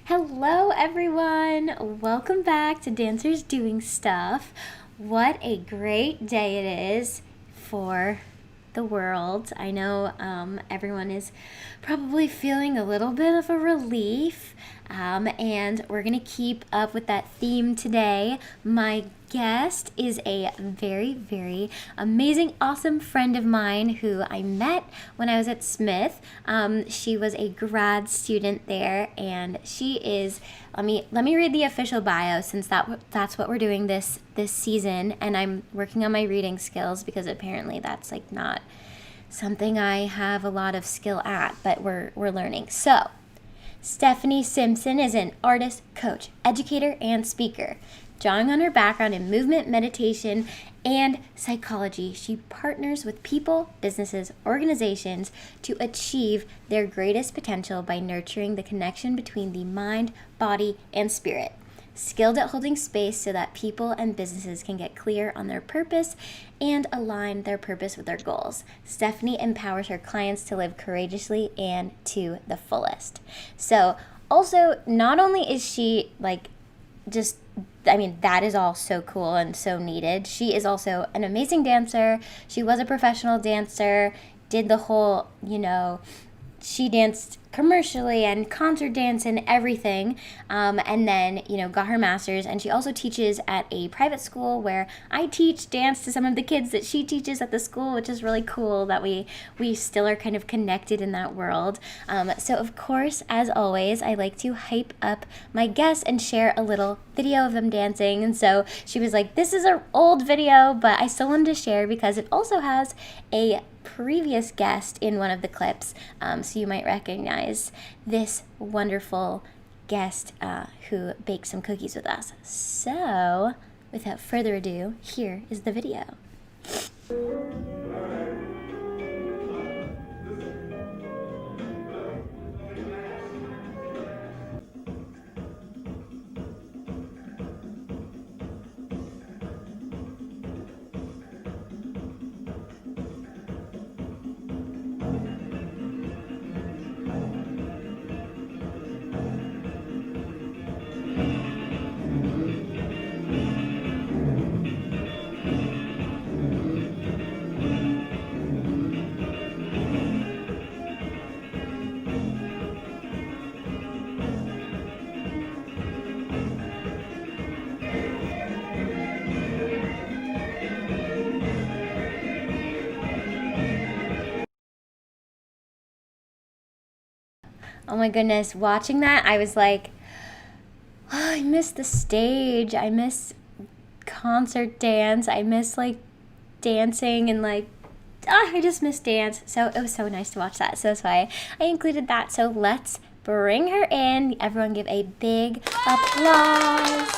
Hello everyone! Welcome back to Dancers Doing Stuff. What a great day it is for the world. I know everyone is probably feeling a little bit of a relief, and we're going to keep up with that theme today. My guest is a very, very amazing, awesome friend of mine who I met when I was at Smith. She was a grad student there, and she is, let me read the official bio, since that's what we're doing this season, and I'm working on my reading skills because apparently that's like not something I have a lot of skill at, but we're learning. So, Stephanie Simpson is an artist, coach, educator, and speaker. Drawing on her background in movement, meditation, and psychology, she partners with people, businesses, organizations to achieve their greatest potential by nurturing the connection between the mind, body, and spirit. Skilled at holding space so that people and businesses can get clear on their purpose and align their purpose with their goals. Stephanie empowers her clients to live courageously and to the fullest. So, also, not only is she that is all so cool and so needed. She is also an amazing dancer. She was a professional dancer, did the whole, she danced commercially and concert dance and everything, and then, got her master's. And she also teaches at a private school where I teach dance to some of the kids that she teaches at the school, which is really cool that we still are kind of connected in that world. So of course, as always, I like to hype up my guests and share a little video of them dancing. And so she was like, this is an old video, but I still wanted to share because it also has a previous guest in one of the clips, so you might recognize this wonderful guest who baked some cookies with us. So, without further ado, here is the video. Oh my goodness, watching that, I was like, oh, I miss the stage. I miss concert dance. I miss dancing and I just miss dance. So it was so nice to watch that. So that's why I included that. So let's bring her in. Everyone give a big applause.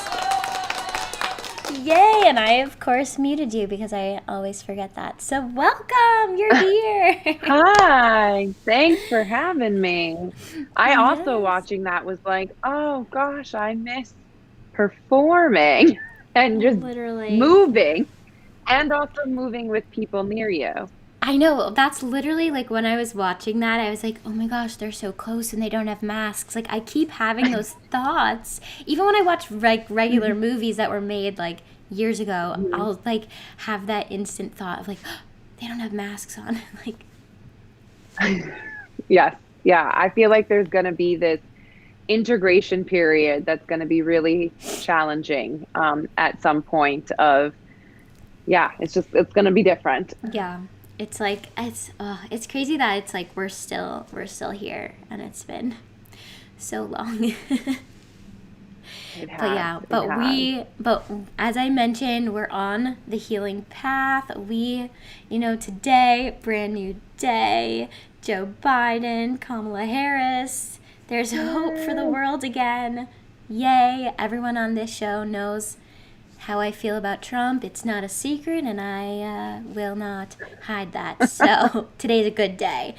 Yay! And I, of course, muted you because I always forget that. So welcome! You're here! Hi! Thanks for having me. I also, watching that, was like, oh gosh, I miss performing and just literally moving, and also moving with people near you. I know, that's literally when I was watching that, I was like, oh my gosh, they're so close and they don't have masks. I keep having those thoughts. Even when I watch regular movies that were made years ago, I'll have that instant thought of oh, they don't have masks on. Yes. Yeah. I feel like there's going to be this integration period that's going to be really challenging at some point it's going to be different. Yeah. It's it's crazy that it's we're still here and it's been so long. But as I mentioned, we're on the healing path. Today, brand new day, Joe Biden, Kamala Harris, there's hope for the world again. Yay. Everyone on this show knows how I feel about Trump. It's not a secret, and I will not hide that. So today's a good day.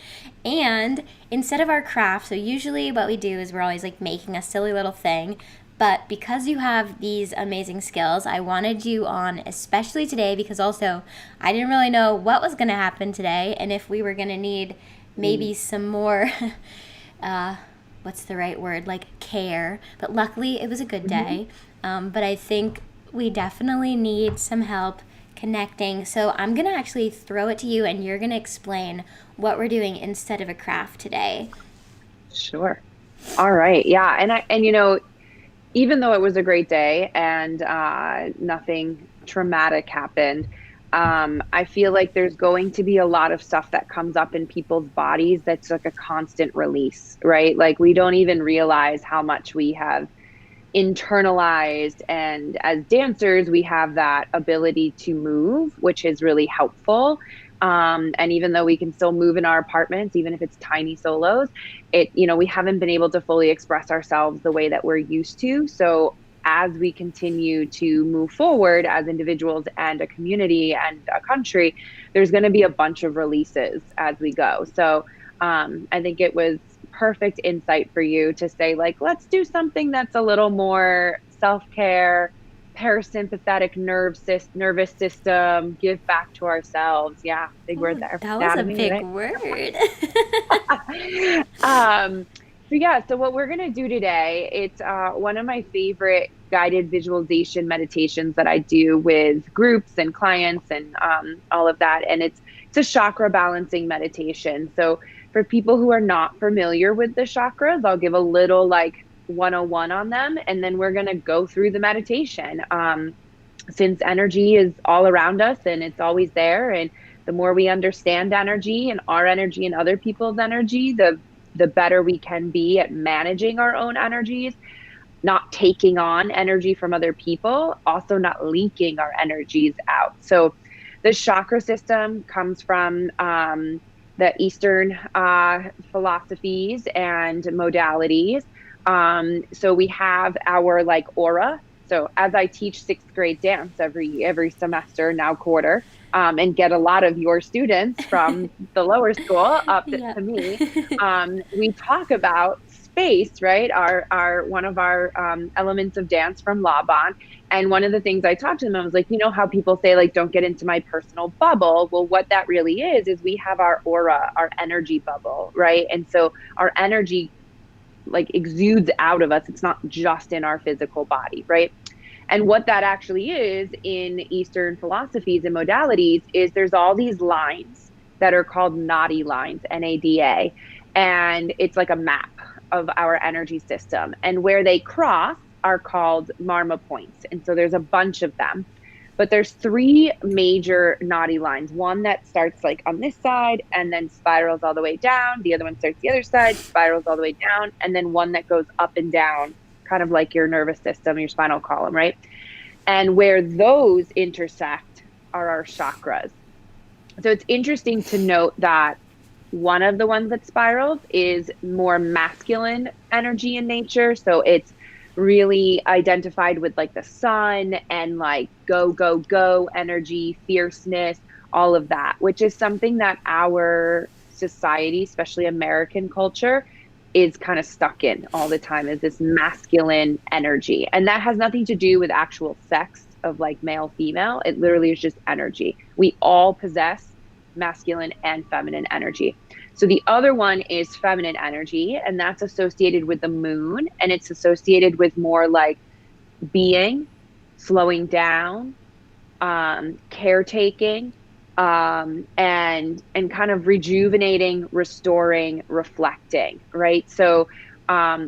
And instead of our craft, so usually what we do is we're always making a silly little thing. But because you have these amazing skills, I wanted you on especially today because also I didn't really know what was going to happen today and if we were going to need maybe some more, what's the right word, like care. But luckily it was a good day. But I think we definitely need some help connecting. So I'm going to actually throw it to you and you're going to explain what we're doing instead of a craft today. Sure. All right. Yeah. And even though it was a great day and nothing traumatic happened, I feel like there's going to be a lot of stuff that comes up in people's bodies that's like a constant release, right? Like we don't even realize how much we have internalized. And as dancers, we have that ability to move, which is really helpful. And even though we can still move in our apartments, even if it's tiny solos, we haven't been able to fully express ourselves the way that we're used to. So as we continue to move forward as individuals and a community and a country, there's going to be a bunch of releases as we go. So I think it was perfect insight for you to say, like, let's do something that's a little more self-care, parasympathetic nervous system, give back to ourselves. Yeah, big word there. That was a big word. So what we're going to do today, it's one of my favorite guided visualization meditations that I do with groups and clients and all of that. And it's a chakra balancing meditation. So for people who are not familiar with the chakras, I'll give a little like 101 on them, and then we're going to go through the meditation. Since energy is all around us and it's always there, and the more we understand energy and our energy and other people's energy, the better we can be at managing our own energies, not taking on energy from other people, also not leaking our energies out. So the chakra system comes from the Eastern philosophies and modalities. So we have our like aura. So as I teach sixth grade dance every semester, now quarter, and get a lot of your students from the lower school up to me, we talk about space, right? Our one of our elements of dance from Laban. And one of the things I talked to them, I was like, how people say, like, don't get into my personal bubble. Well, what that really is we have our aura, our energy bubble, right? And so our energy like exudes out of us. It's not just in our physical body, right? And what that actually is in Eastern philosophies and modalities is there's all these lines that are called Nadi lines, NADA. And it's like a map of our energy system. And where they cross are called Marma points. And so there's a bunch of them. But there's three major Nadi lines. One that starts like on this side and then spirals all the way down. The other one starts the other side, spirals all the way down. And then one that goes up and down, kind of like your nervous system, your spinal column, right? And where those intersect are our chakras. So it's interesting to note that one of the ones that spirals is more masculine energy in nature. So it's really identified with like the sun and like go energy, fierceness, all of that, which is something that our society, especially American culture, is kind of stuck in all the time, is this masculine energy. And that has nothing to do with actual sex of like male, female. It literally is just energy. We all possess masculine and feminine energy. So the other one is feminine energy, and that's associated with the moon, and it's associated with more like being, slowing down, caretaking, and kind of rejuvenating, restoring, reflecting, right? So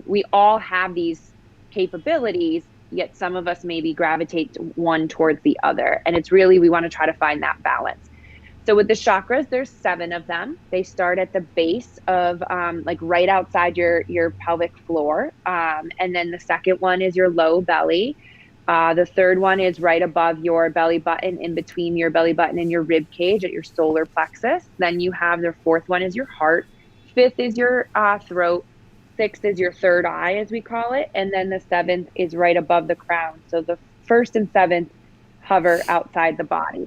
we all have these capabilities, yet some of us maybe gravitate one towards the other. And it's really, we want to try to find that balance. So with the chakras, there's 7 of them. They start at the base of like right outside your pelvic floor. And then the second one is your low belly. The third one is right above your belly button, in between your belly button and your rib cage at your solar plexus. Then you have the fourth one is your heart. Fifth is your throat. Sixth is your third eye, as we call it. And then the seventh is right above the crown. So the first and seventh hover outside the body.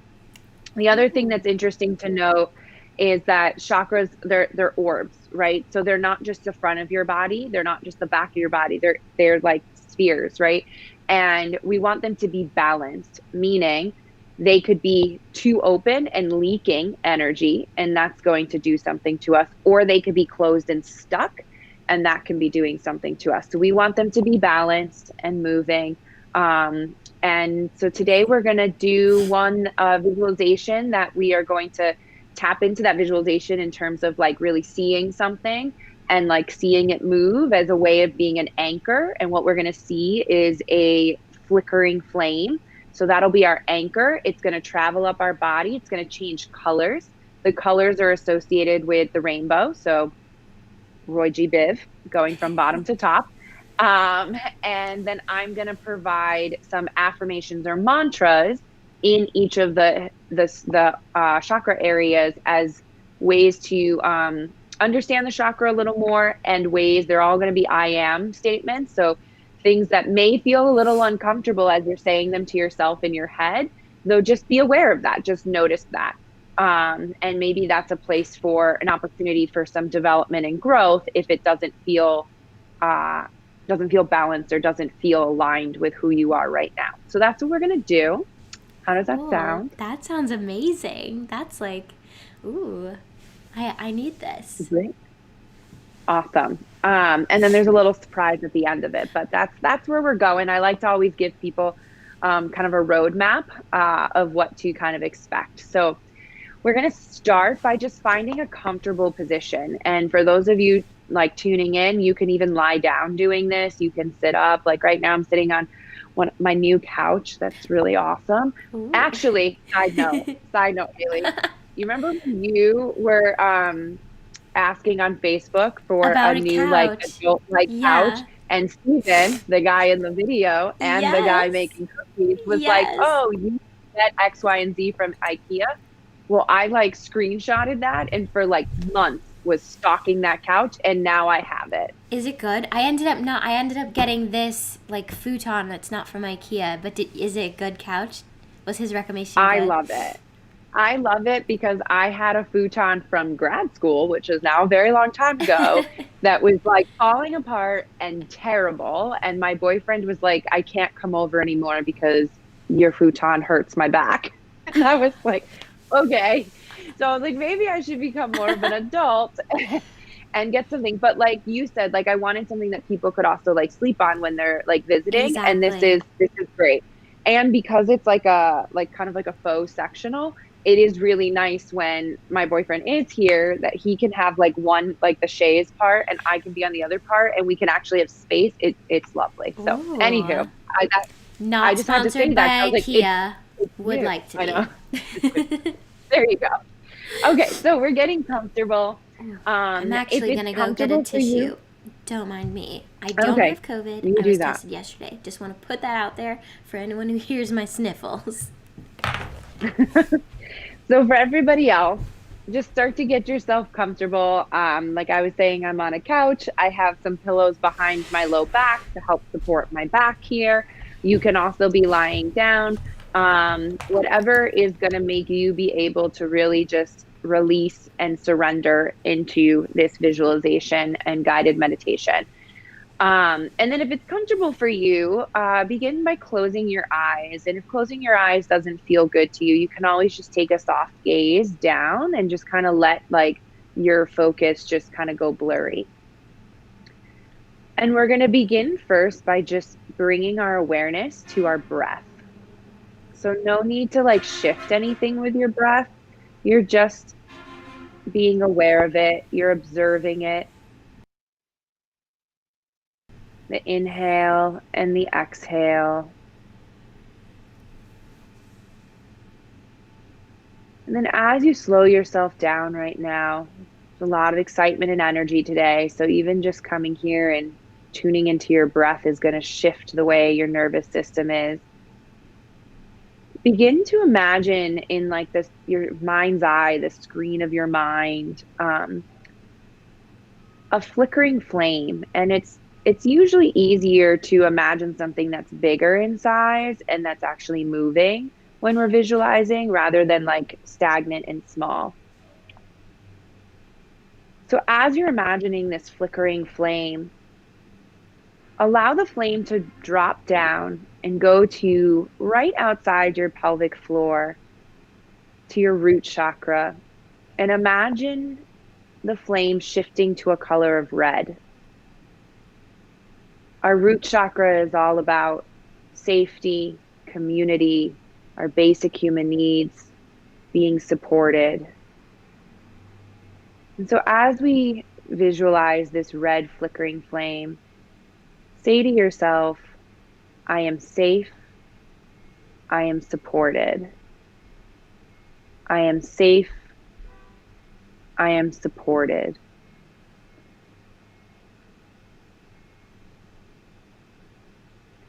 The other thing that's interesting to note is that chakras, they're orbs, right? So they're not just the front of your body. They're not just the back of your body. They're like spheres, right? And we want them to be balanced, meaning they could be too open and leaking energy, and that's going to do something to us, or they could be closed and stuck, and that can be doing something to us. So we want them to be balanced and moving. And so today we're going to do one visualization that we are going to tap into that visualization in terms of like really seeing something and like seeing it move as a way of being an anchor. And what we're going to see is a flickering flame. So that'll be our anchor. It's going to travel up our body. It's going to change colors. The colors are associated with the rainbow. So Roy G. Biv, going from bottom to top. And then I'm going to provide some affirmations or mantras in each of the chakra areas as ways to understand the chakra a little more, and ways they're all going to be I am statements. So things that may feel a little uncomfortable as you're saying them to yourself in your head, though just be aware of that. Just notice that. And maybe that's a place for an opportunity for some development and growth if it doesn't feel balanced or doesn't feel aligned with who you are right now. So that's what we're going to do. How does that sound? That sounds amazing. That's like, ooh, I need this. Great. Awesome. And then there's a little surprise at the end of it, but that's where we're going. I like to always give people kind of a roadmap of what to kind of expect. So we're going to start by just finding a comfortable position. And for those of you like tuning in, you can even lie down doing this. You can sit up. Like right now I'm sitting on my new couch. That's really awesome. Ooh. Actually, side note, Haley, you remember when you were asking on Facebook for a new like adult couch, and Steven, the guy in the video and the guy making cookies was like, oh, you get X, Y, and Z from IKEA? Well, I like screenshotted that and for like months was stalking that couch, and now I have it. Is it good? I ended up getting this like futon that's not from IKEA, but is it a good couch? Was his recommendation good? I love it. I love it because I had a futon from grad school, which is now a very long time ago, that was like falling apart and terrible. And my boyfriend was like, I can't come over anymore because your futon hurts my back. And I was like, okay. So I was like, maybe I should become more of an adult and get something. But like you said, like I wanted something that people could also like sleep on when they're like visiting. Exactly. And this is great. And because it's like kind of like a faux sectional, it is really nice when my boyfriend is here that he can have like one, like the chaise part, and I can be on the other part, and we can actually have space. It's lovely. So Ooh. Anywho, I just had to say that. IKEA would like to be. I know. There you go. Okay, so we're getting comfortable. I'm actually going to go get a tissue. Don't mind me. I don't have COVID. I was tested yesterday. Just want to put that out there for anyone who hears my sniffles. So for everybody else, just start to get yourself comfortable. Like I was saying, I'm on a couch. I have some pillows behind my low back to help support my back here. You can also be lying down. Whatever is going to make you be able to really just release and surrender into this visualization and guided meditation. And then if it's comfortable for you, begin by closing your eyes. And if closing your eyes doesn't feel good to you, you can always just take a soft gaze down and just kind of let like your focus just kind of go blurry. And we're going to begin first by just bringing our awareness to our breath. So no need to like shift anything with your breath. You're just being aware of it. You're observing it. The inhale and the exhale. And then as you slow yourself down right now, there's a lot of excitement and energy today. So even just coming here and tuning into your breath is going to shift the way your nervous system is. Begin to imagine in like this, your mind's eye, the screen of your mind, a flickering flame. And it's usually easier to imagine something that's bigger in size and that's actually moving when we're visualizing rather than like stagnant and small. So as you're imagining this flickering flame, Allow the flame to drop down and go to right outside your pelvic floor, to your root chakra. And imagine the flame shifting to a color of red. Our root chakra is all about safety, community, our basic human needs, being supported. And so as we visualize this red flickering flame, say to yourself, I am safe. I am supported. I am safe. I am supported.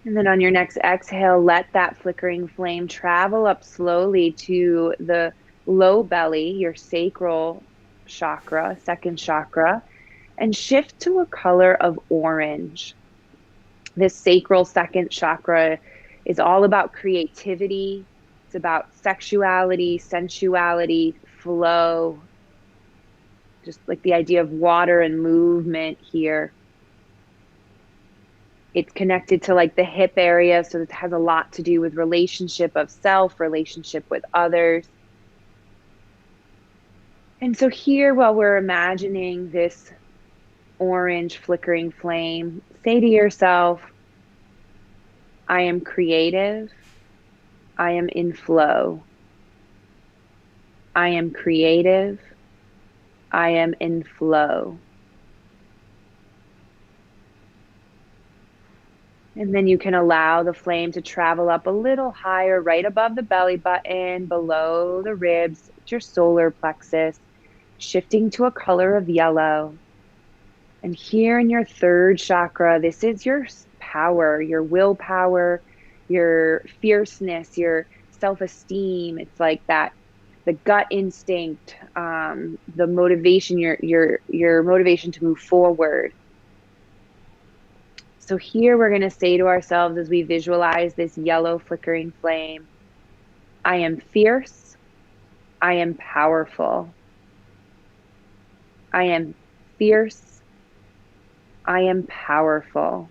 And then on your next exhale, let that flickering flame travel up slowly to the low belly, your sacral chakra, second chakra, and shift to a color of orange. This sacral second chakra is all about creativity. It's about sexuality, sensuality, flow, just like the idea of water and movement here. It's connected to like the hip area, so it has a lot to do with relationship of self, relationship with others. And so here, while we're imagining this orange flickering flame, say to yourself, I am creative. I am in flow. I am creative. I am in flow. And then you can allow the flame to travel up a little higher, right above the belly button, below the ribs, your solar plexus, shifting to a color of yellow. And here in your third chakra, this is your power, your willpower, your fierceness, your self-esteem. It's like that, the gut instinct, the motivation, your motivation to move forward. So here we're going to say to ourselves as we visualize this yellow flickering flame, I am fierce. I am powerful. I am fierce. I am powerful.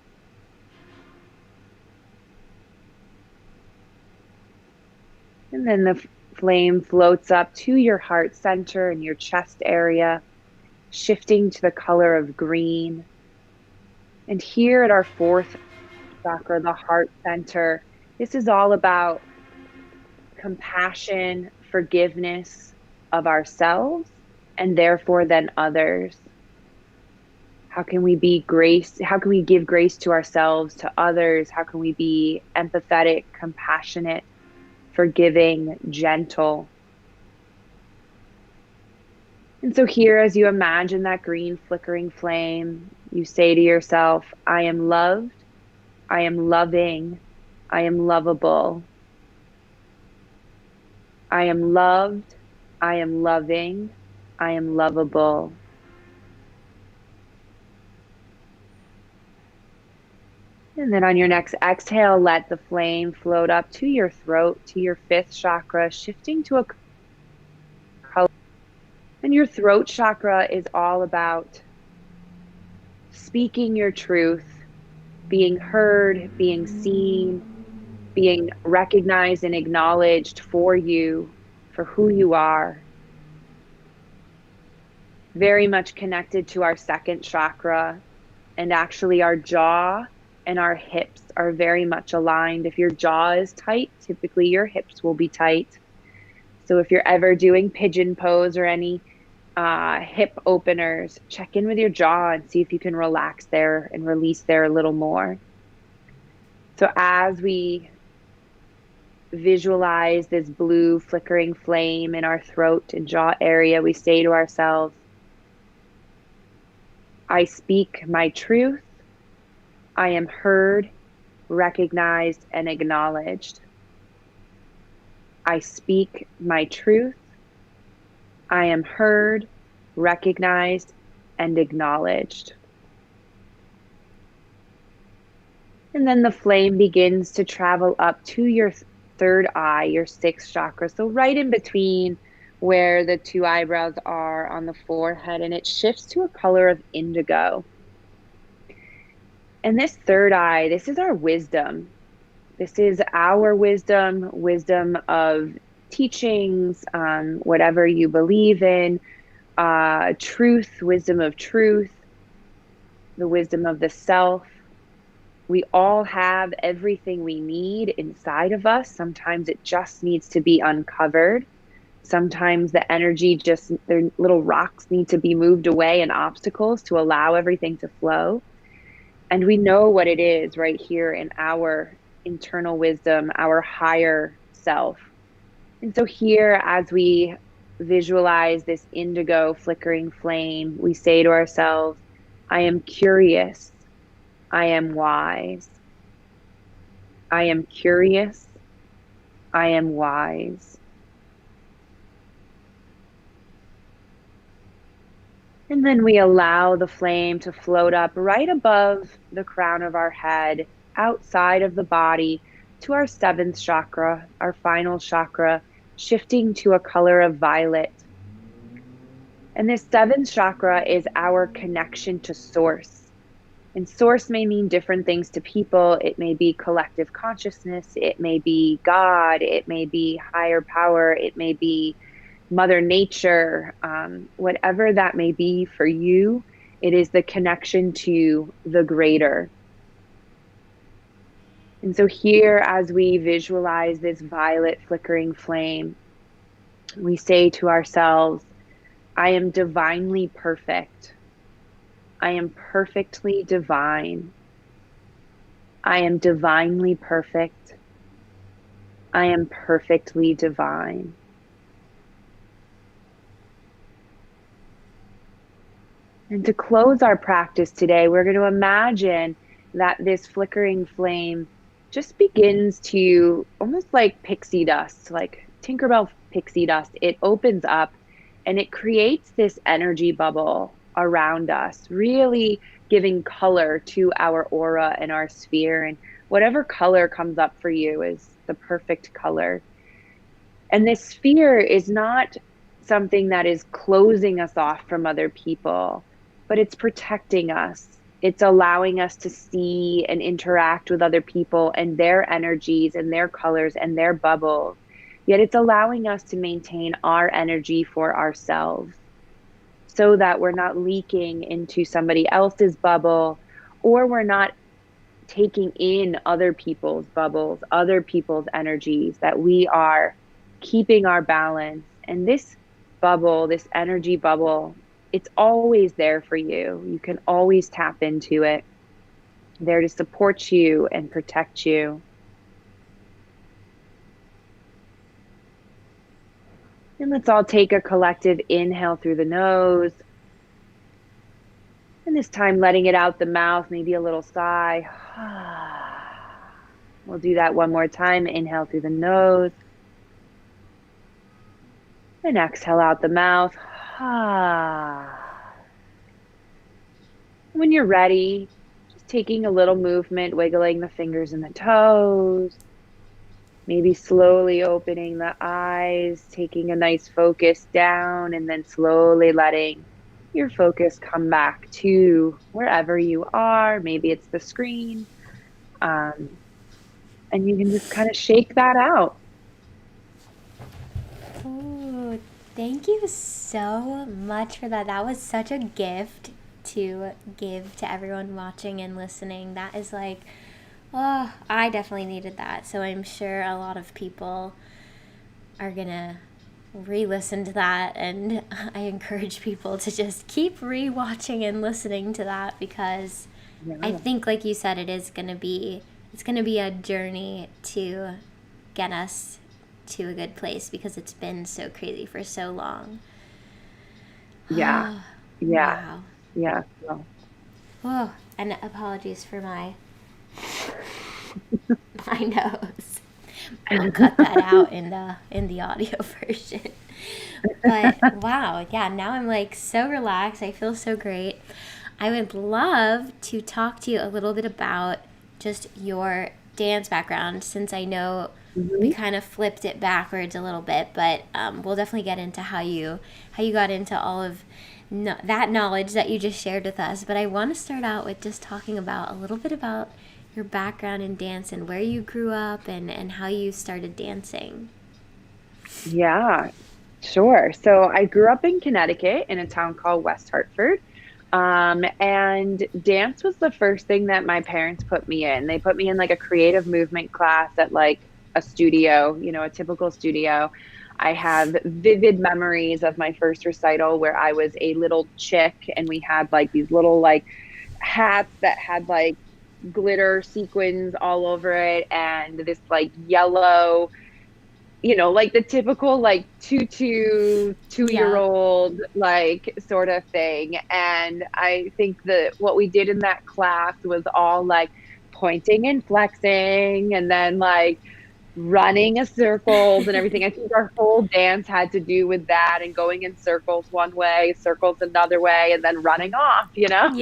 And then the flame floats up to your heart center and your chest area, shifting to the color of green. And here at our fourth chakra, the heart center, this is all about compassion, forgiveness of ourselves, and therefore then others. How can we be grace? How can we give grace to ourselves, to others? How can we be empathetic, compassionate, forgiving, gentle? And so here, as you imagine that green flickering flame, you say to yourself, I am loved, I am loving, I am lovable. I am loved, I am loving, I am lovable. And then on your next exhale, let the flame float up to your throat, to your fifth chakra, shifting to a color. And your throat chakra is all about speaking your truth, being heard, being seen, being recognized and acknowledged for you, for who you are. Very much connected to our second chakra, and actually our jaw and our hips are very much aligned. If your jaw is tight, typically your hips will be tight. So if you're ever doing pigeon pose or any hip openers, check in with your jaw and see if you can relax there and release there a little more. So as we visualize this blue flickering flame in our throat and jaw area, we say to ourselves, I speak my truth. I am heard, recognized, and acknowledged. I speak my truth. I am heard, recognized, and acknowledged. And then the flame begins to travel up to your third eye, your sixth chakra. So right in between where the two eyebrows are on the forehead, and it shifts to a color of indigo. And this third eye, this is our wisdom. This is our wisdom, wisdom of teachings, whatever you believe in, truth, wisdom of truth, the wisdom of the self. We all have everything we need inside of us. Sometimes it just needs to be uncovered. Sometimes the energy just, their little rocks need to be moved away and obstacles to allow everything to flow. And we know what it is right here in our internal wisdom, our higher self. And so here, as we visualize this indigo flickering flame, we say to ourselves, I am curious. I am wise. I am curious. I am wise. And then we allow the flame to float up right above the crown of our head, outside of the body, to our seventh chakra, our final chakra, shifting to a color of violet. And this seventh chakra is our connection to source. And source may mean different things to people. It may be collective consciousness. It may be God. It may be higher power. It may be Mother Nature. Whatever that may be for you, it is the connection to the greater. And so here, as we visualize this violet flickering flame, we say to ourselves, I am divinely perfect. I am perfectly divine. I am divinely perfect. I am perfectly divine. And to close our practice today, we're going to imagine that this flickering flame just begins to, almost like pixie dust, like Tinkerbell pixie dust. It opens up and it creates this energy bubble around us, really giving color to our aura and our sphere. And whatever color comes up for you is the perfect color. And this sphere is not something that is closing us off from other people, but it's protecting us. It's allowing us to see and interact with other people and their energies and their colors and their bubbles. Yet it's allowing us to maintain our energy for ourselves so that we're not leaking into somebody else's bubble, or we're not taking in other people's bubbles, other people's energies, that we are keeping our balance. And this bubble, this energy bubble, it's always there for you. You can always tap into it, there to support you and protect you. And let's all take a collective inhale through the nose. And this time letting it out the mouth, maybe a little sigh. We'll do that one more time. Inhale through the nose. And exhale out the mouth. When you're ready, just taking a little movement, wiggling the fingers and the toes. Maybe slowly opening the eyes, taking a nice focus down, and then slowly letting your focus come back to wherever you are. Maybe it's the screen. And you can just kind of shake that out. Oh, thank you so much for that. That was such a gift to give to everyone watching and listening. That is like, oh, I definitely needed that. So I'm sure a lot of people are going to re-listen to that. And I encourage people to just keep re-watching and listening to that, because I think, like you said, it's going to be a journey to get us to a good place, because it's been so crazy for so long. Yeah. Wow. Yeah. Well. Oh, and apologies for my nose. I'll cut that out in the audio version. But wow, yeah, now I'm like so relaxed. I feel so great. I would love to talk to you a little bit about just your dance background, since I know we Hmm. kind of flipped it backwards a little bit, but we'll definitely get into how you got into all of that knowledge that you just shared with us. But I want to start out with just talking about a little bit about your background in dance and where you grew up and how you started dancing. Yeah, sure. So I grew up in Connecticut in a town called West Hartford. And dance was the first thing that my parents put me in. They put me in like a creative movement class at like a studio, a typical studio. I have vivid memories of my first recital where I was a little chick and we had like these little like hats that had like glitter sequins all over it and this like yellow, like the typical like tutu 2 year Yeah. old like sort of thing. And I think that what we did in that class was all like pointing and flexing and then like running a circles and everything. I think our whole dance had to do with that and going in circles one way, circles another way, and then running off. Yep.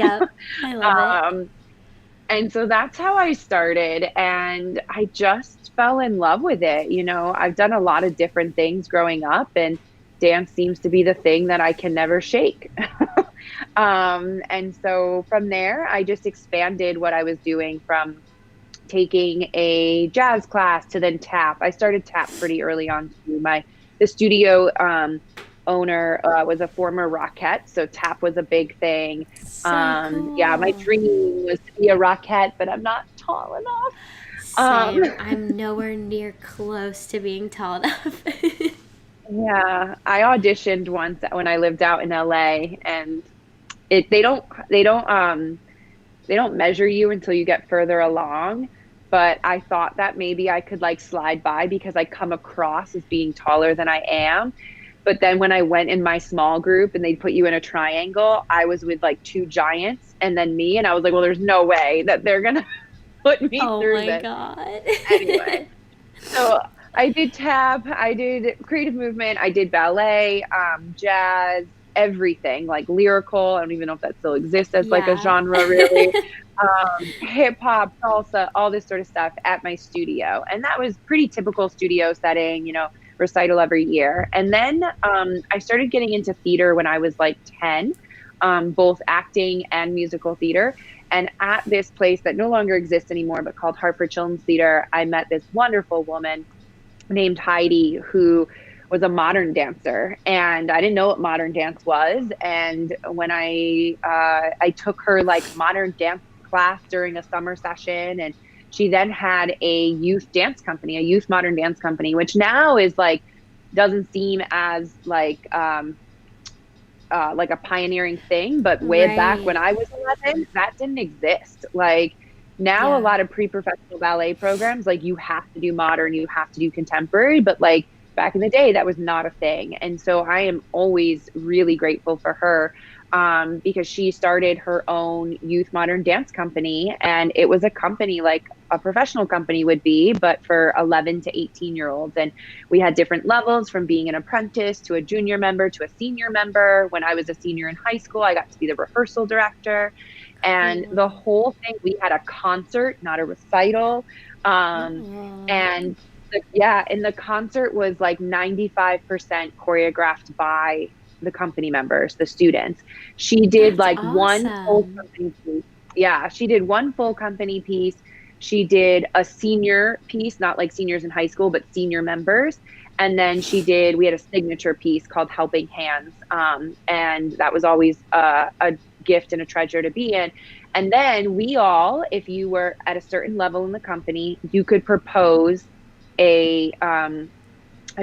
I love it. um and so that's how I started. And I just fell in love with it. I've done a lot of different things growing up, and dance seems to be the thing that I can never shake. And so from there, I just expanded what I was doing from taking a jazz class to then tap. I started tap pretty early on too. The studio owner was a former Rockette, so tap was a big thing. So Yeah, my cool. dream was to be a Rockette, but I'm not tall enough. Same. I'm nowhere near close to being tall enough. Yeah, I auditioned once when I lived out in LA, and they don't measure you until you get further along. But I thought that maybe I could like slide by because I come across as being taller than I am. But then when I went in my small group and they put you in a triangle, I was with like two giants and then me. And I was like, well, there's no way that they're going to put me Oh through my this god. anyway. So I did tap, I did creative movement, I did ballet, jazz, everything like lyrical. I don't even know if that still exists as like a Yeah. genre, really. Hip hop, salsa, all this sort of stuff at my studio. And that was pretty typical studio setting, recital every year. And then I started getting into theater when I was like 10, both acting and musical theater. And at this place that no longer exists anymore, but called Hartford Children's Theater, I met this wonderful woman named Heidi who was a modern dancer, and I didn't know what modern dance was. And when I took her like modern dance class during a summer session, and she then had a youth dance company, a youth modern dance company, which now is like doesn't seem as like a pioneering thing, but way back when Right. I was 11, that didn't exist. Like now, a Yeah. lot of pre-professional ballet programs, like you have to do modern, you have to do contemporary, but like back in the day, that was not a thing. And so I am always really grateful for her because she started her own youth modern dance company. And it was a company like a professional company would be, but for 11 to 18-year-olds. And we had different levels from being an apprentice to a junior member to a senior member. When I was a senior in high school, I got to be the rehearsal director. And Cool. the whole thing, we had a concert, not a recital. Oh, And yeah, and the concert was like 95% choreographed by the company members, the students. She did that's like one full awesome. company piece. Yeah, she did one full company piece. She did a senior piece, not like seniors in high school, but senior members. And then we had a signature piece called Helping Hands. And that was always a gift and a treasure to be in. And then we all, if you were at a certain level in the company, you could propose a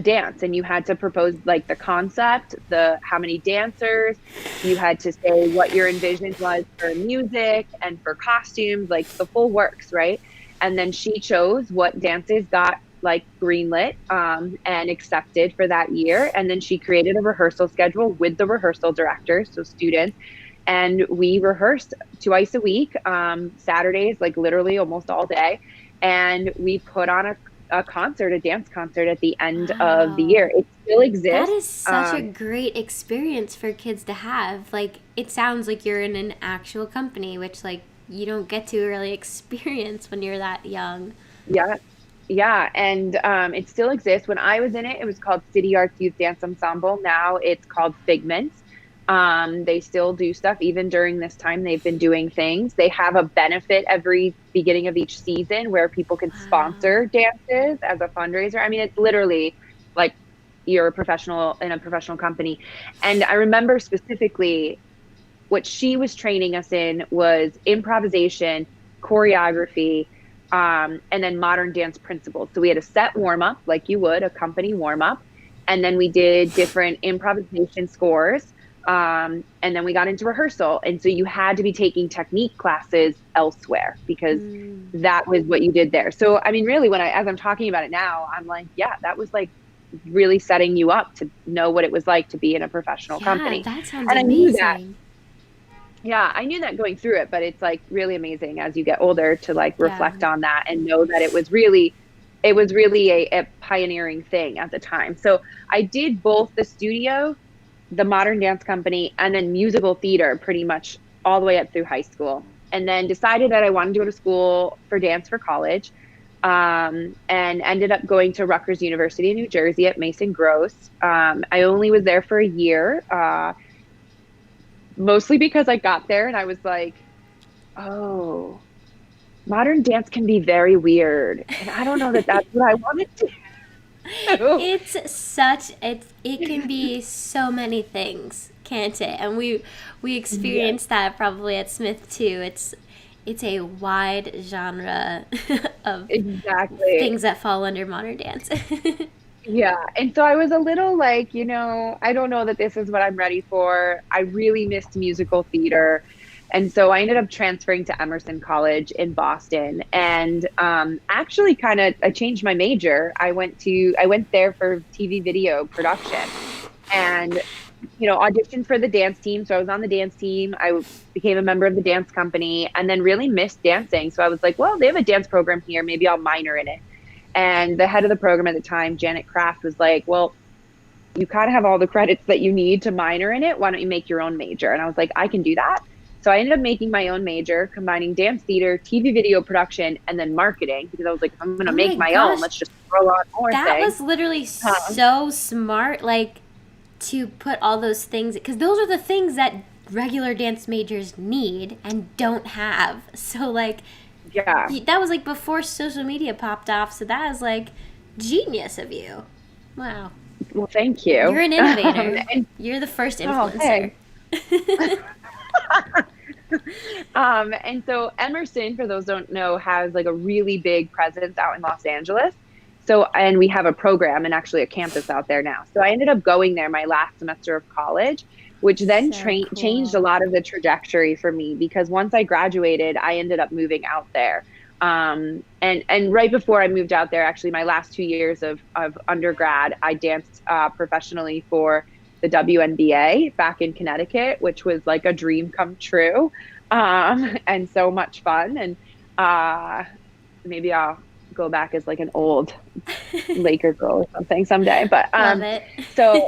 dance, and you had to propose like the concept, the how many dancers, you had to say what your envision was for music and for costumes, like the full works, right? And then she chose what dances got like greenlit and accepted for that year, and then she created a rehearsal schedule with the rehearsal directors, so students, and we rehearsed twice a week, Saturdays, like literally almost all day. And we put on a concert, a dance concert at the end of the Wow. year. It still That exists. is such a great experience for kids to have. Like, it sounds like you're in an actual company, which, like, you don't get to really experience when you're that young. Yeah. Yeah, and it still exists. When I was in it, it was called City Arts Youth Dance Ensemble. Now it's called Figments. They still do stuff. Even during this time, they've been doing things. They have a benefit every beginning of each season where people can Wow. sponsor dances as a fundraiser. I mean, it's literally like you're a professional in a professional company. And I remember specifically what she was training us in was improvisation, choreography, and then modern dance principles. So we had a set warm up, like you would, a company warm up. And then we did different improvisation scores. And then we got into rehearsal. And so you had to be taking technique classes elsewhere because Mm. that was what you did there. So, I mean, really, as I'm talking about it now, I'm like, yeah, that was like really setting you up to know what it was like to be in a professional Yeah, company. that sounds And I knew that amazing. yeah, I knew that going through it, but it's like really amazing as you get older to like Yeah. reflect on that and know that it was really a pioneering thing at the time. So I did both the studio, the modern dance company, and then musical theater pretty much all the way up through high school. And then decided that I wanted to go to school for dance for college. And ended up going to Rutgers University in New Jersey at Mason Gross. I only was there for a year. Mostly because I got there and I was like, oh, modern dance can be very weird. And I don't know that that's what I wanted to do. It can be so many things, can't it? And we Yes, experienced that probably at Smith too. It's a wide genre of exactly. things that fall under modern dance. Yeah. And so I was a little like, I don't know that this is what I'm ready for. I really missed musical theater. And so I ended up transferring to Emerson College in Boston and actually I changed my major. I went there for TV video production and auditioned for the dance team. So I was on the dance team. Became a member of the dance company and then really missed dancing. So I was like, well, they have a dance program here. Maybe I'll minor in it. And the head of the program at the time, Janet Kraft, was like, well, you kind of have all the credits that you need to minor in it. Why don't you make your own major? And I was like, I can do that. So I ended up making my own major, combining dance theater, TV video production, and then marketing because I was like, if I'm going to Oh my make my own, gosh, let's just throw on more that things. was literally Um, so smart, like to put all those things because those are the things that regular dance majors need and don't have. So like yeah. that was like before social media popped off, so that is like genius of you. Wow. Well, thank You're you. an innovator. And You're the first oh, influencer. thanks. And so Emerson, for those who don't know, has like a really big presence out in Los Angeles. So, and we have a program and actually a campus out there now. So I ended up going there my last semester of college, which then So changed a cool. lot of the trajectory for me because once I graduated, I ended up moving out there. And right before I moved out there, actually my last 2 years of undergrad, I danced professionally for the WNBA back in Connecticut, which was like a dream come true, and so much fun. And uh, maybe I'll go back as like an old Laker girl or something someday. But Love it. so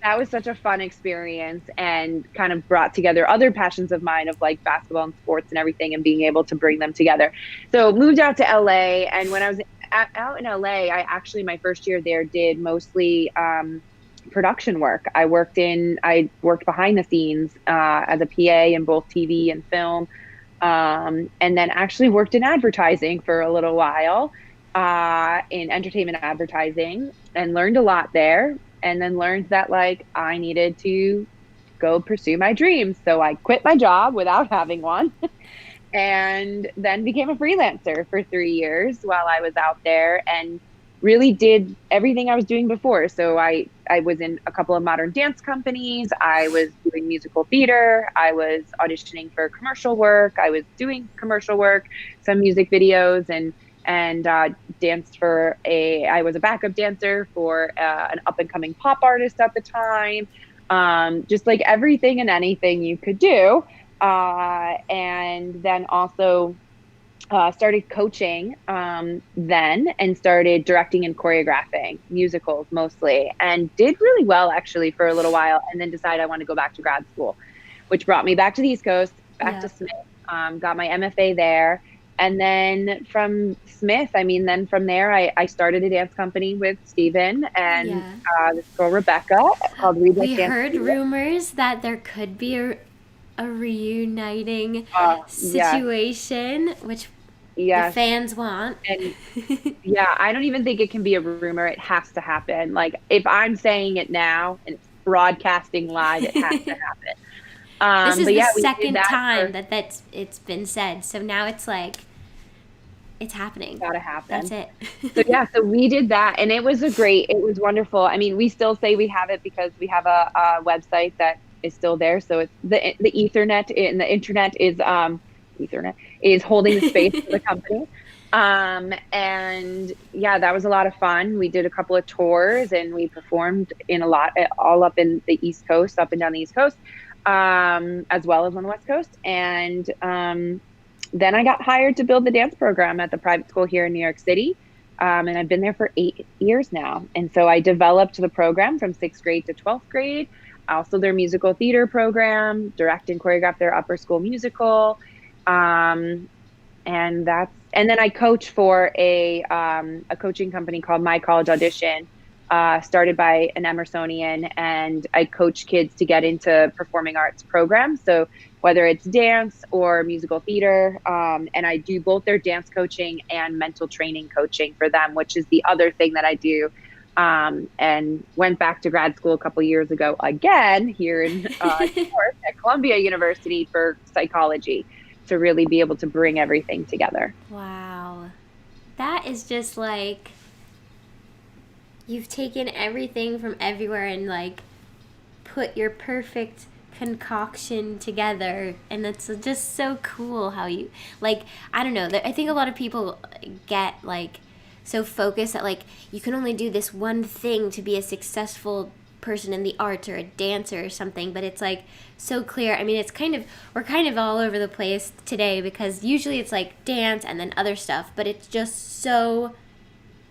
that was such a fun experience and kind of brought together other passions of mine of like basketball and sports and everything and being able to bring them together. So moved out to LA. And when I was out in LA, I actually, my first year there did mostly production work. I worked behind the scenes as a PA in both TV and film. And then actually worked in advertising for a little while in entertainment advertising and learned a lot there. And then learned that like I needed to go pursue my dreams. So I quit my job without having one and then became a freelancer for 3 years while I was out there and really did everything I was doing before. So I was in a couple of modern dance companies. I was doing musical theater. I was auditioning for commercial work. I was doing commercial work, some music videos, and danced for I was a backup dancer for an up and coming pop artist at the time. Just like everything and anything you could do. And then also started coaching then and started directing and choreographing musicals mostly and did really well actually for a little while and then decided I want to go back to grad school, which brought me back to the East Coast, back to Yep. Smith, got my MFA there And then from Smith, I mean, then from there, I started a dance company with Steven and Yeah. this girl, Rebecca, called We Rebecca Dance heard Studio. rumors that there could be a reuniting Yes, situation, which the yes. fans want. And yeah, I don't even think it can be a rumor. It has to happen. Like if I'm saying it now and it's broadcasting live, it has to happen. This is But the yeah, we did second that time for that it's been said. So now it's like it's happening. Gotta That's happen. it. So yeah, so we did that and it was wonderful. I mean, we still say we have it because we have a website that is still there. So it's the Ethernet and the internet is Ethernet is holding the space for the company. And yeah, that was a lot of fun. We did a couple of tours and we performed in a lot all up in the East Coast, up and down the East Coast, as well as on the West Coast. And then I got hired to build the dance program at the private school here in New York City. And I've been there for 8 years now. And so I developed the program from 6th grade to 12th grade, also their musical theater program, direct and choreograph their upper school musical. Um, and then I coach for a coaching company called My College Audition, started by an Emersonian, and I coach kids to get into performing arts programs. So whether it's dance or musical theater, and I do both their dance coaching and mental training coaching for them, which is the other thing that I do. And went back to grad school a couple years ago again here in New York at Columbia University for psychology to really be able to bring everything together. Wow. That is just like you've taken everything from everywhere and like put your perfect concoction together, and it's just so cool how you like I don't know, I think a lot of people get like so focused that like you can only do this one thing to be a successful person in the arts or a dancer or something, but it's like so clear. I mean, it's kind of we're kind of all over the place today because usually it's like dance and then other stuff, but it's just so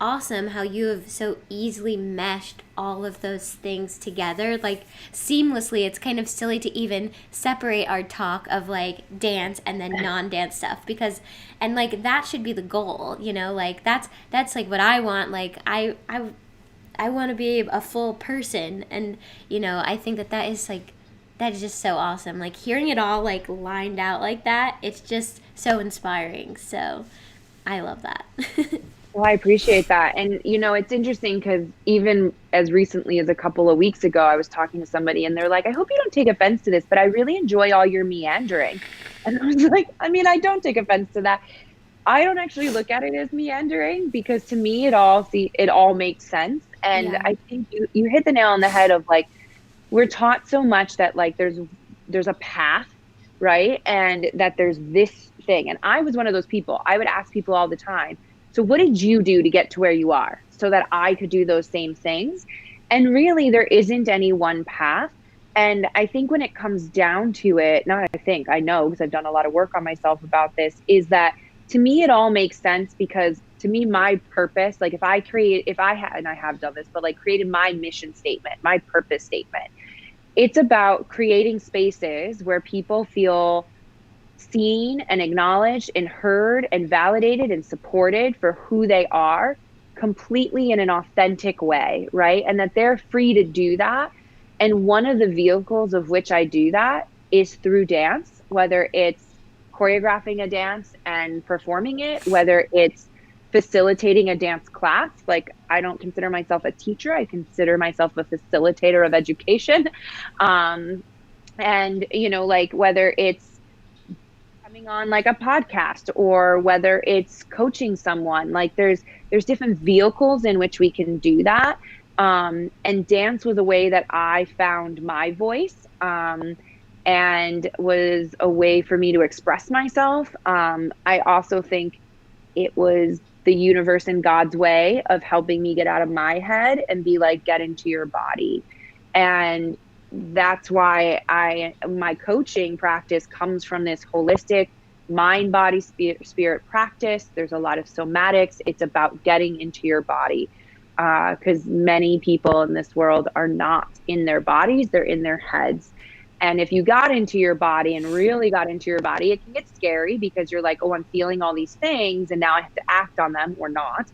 awesome how you have so easily meshed all of those things together like seamlessly. It's kind of silly to even separate our talk of like dance and then non-dance stuff because and like that should be the goal, you know, like that's like what I want. Like I want to be a full person, and you know, I think that is like that is just so awesome. Like hearing it all like lined out like that, it's just so inspiring. So I love that. Well, I appreciate that. And, you know, it's interesting because even as recently as a couple of weeks ago, I was talking to somebody and they're like, I hope you don't take offense to this, but I really enjoy all your meandering. And I was like, I mean, I don't take offense to that. I don't actually look at it as meandering because to me, it all makes sense. And Yeah. I think you hit the nail on the head of like, we're taught so much that like there's a path, right? And that there's this thing. And I was one of those people. I would ask people all the time, so what did you do to get to where you are so that I could do those same things? And really there isn't any one path. And I think when it comes down to it, not I think, I know because I've done a lot of work on myself about this, is that to me it all makes sense because to me my purpose, like if I had, and I have done this, but like created my mission statement, my purpose statement, it's about creating spaces where people feel seen and acknowledged and heard and validated and supported for who they are completely in an authentic way, right? And that they're free to do that. And one of the vehicles of which I do that is through dance, whether it's choreographing a dance and performing it, whether it's facilitating a dance class. Like I don't consider myself a teacher. I consider myself a facilitator of education. And, you know, like whether it's coming on like a podcast or whether it's coaching someone, like there's different vehicles in which we can do that. And dance was a way that I found my voice, and was a way for me to express myself. I also think it was the universe and God's way of helping me get out of my head and be like, get into your body. And that's why my coaching practice comes from this holistic mind, body, spirit practice. There's a lot of somatics. It's about getting into your body. Because many people in this world are not in their bodies, they're in their heads. And if you got into your body and really got into your body, it can get scary because you're like, oh, I'm feeling all these things and now I have to act on them or not.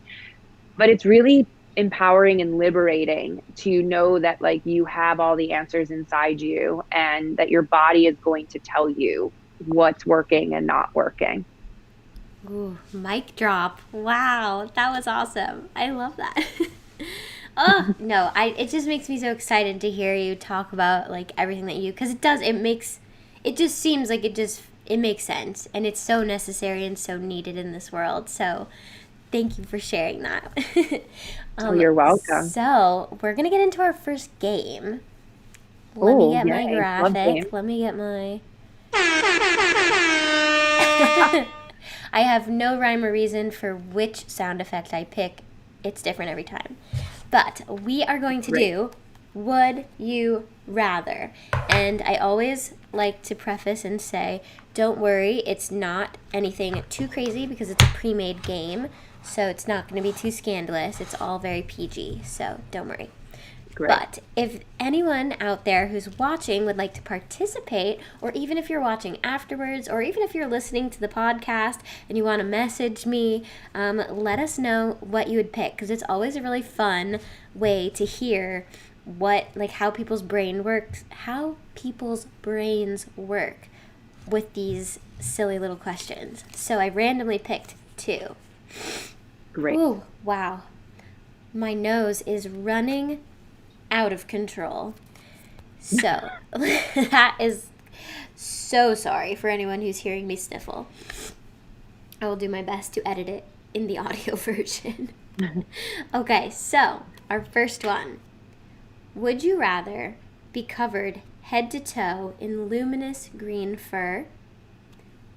But it's really empowering and liberating to know that like you have all the answers inside you and that your body is going to tell you what's working and not working. Ooh, mic drop. Wow, that was awesome. I love that. Oh, no, it just makes me so excited to hear you talk about like everything that you, because it just seems like it makes sense, and it's so necessary and so needed in this world. So thank you for sharing that. You're welcome. So we're going to get into our first game. Let me get my graphic. Let me get my... I have no rhyme or reason for which sound effect I pick. It's different every time. But we are going to do Would You Rather. And I always like to preface and say, don't worry, it's not anything too crazy because it's a pre-made game. So it's not going to be too scandalous. It's all very PG. So don't worry. Great. But if anyone out there who's watching would like to participate, or even if you're watching afterwards, or even if you're listening to the podcast and you want to message me, let us know what you would pick, because it's always a really fun way to hear how people's brains work with these silly little questions. So I randomly picked 2. Great. Ooh, wow. My nose is running out of control. So that is so sorry for anyone who's hearing me sniffle. I will do my best to edit it in the audio version. Okay, so our first one. Would you rather be covered head to toe in luminous green fur,